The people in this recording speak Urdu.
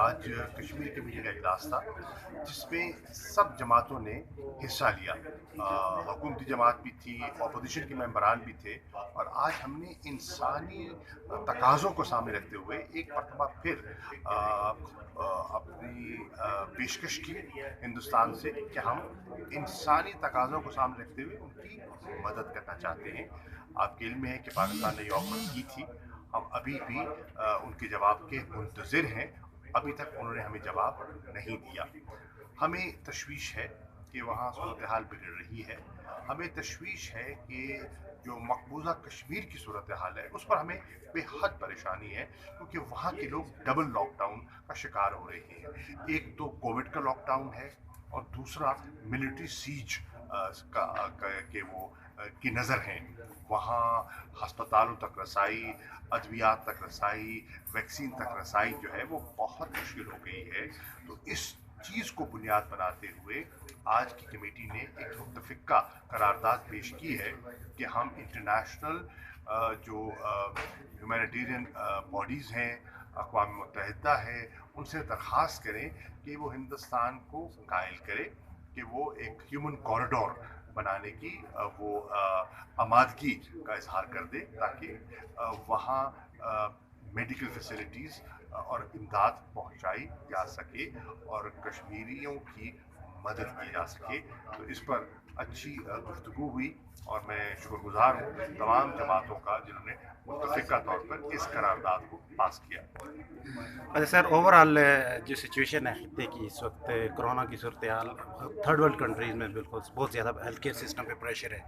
آج کشمیر کمیٹی کا اجلاس تھا جس میں سب جماعتوں نے حصہ لیا. حکومتی جماعت بھی تھی, اپوزیشن کے ممبران بھی تھے, اور آج ہم نے انسانی تقاضوں کو سامنے رکھتے ہوئے ایک مرتبہ پھر اپنی پیشکش کی ہندوستان سے کہ ہم انسانی تقاضوں کو سامنے رکھتے ہوئے ان کی مدد کرنا چاہتے ہیں. آپ کے علم میں ہے کہ پاکستان نے یہ آفر کی تھی, ہم ابھی بھی ان کے جواب کے منتظر ہیں. ابھی تک انہوں نے ہمیں جواب نہیں دیا. ہمیں تشویش ہے کہ وہاں صورتحال بگڑ رہی ہے. ہمیں تشویش ہے کہ جو مقبوضہ کشمیر کی صورتحال ہے اس پر ہمیں بے حد پریشانی ہے, کیونکہ وہاں کے لوگ ڈبل لاک ڈاؤن کا شکار ہو رہے ہیں. ایک تو کووڈ کا لاک ڈاؤن ہے, اور دوسرا ملٹری سیج کے وہ کی نظر ہیں. وہاں ہسپتالوں تک رسائی, ادویات تک رسائی, ویکسین تک رسائی جو ہے وہ بہت مشکل ہو گئی ہے. تو اس چیز کو بنیاد بناتے ہوئے آج کی کمیٹی نے ایک متفقہ قرارداد پیش کی ہے کہ ہم انٹرنیشنل جو ہیومینیٹیرین باڈیز ہیں, اقوام متحدہ ہے, ان سے درخواست کریں کہ وہ ہندوستان کو قائل کرے کہ وہ ایک ہیومن کوریڈور بنانے کی وہ آمادگی کا اظہار کر دے, تاکہ وہاں میڈیکل فیسلٹیز اور امداد پہنچائی جا سکے اور کشمیریوں کی مدد کی جا سکے. تو اس پر اچھی گفتگو ہوئی, اور میں شکر گزار ہوں تمام جماعتوں کا جنہوں نے متفقہ طور پر اس قرارداد کو پاس کیا. اچھا سر, اوور آل جو سچویشن ہے خطے کی اس وقت, کرونا کی صورتحال تھرڈ ورلڈ کنٹریز میں بالکل بہت زیادہ ہیلتھ کیئر سسٹم پہ پریشر ہے,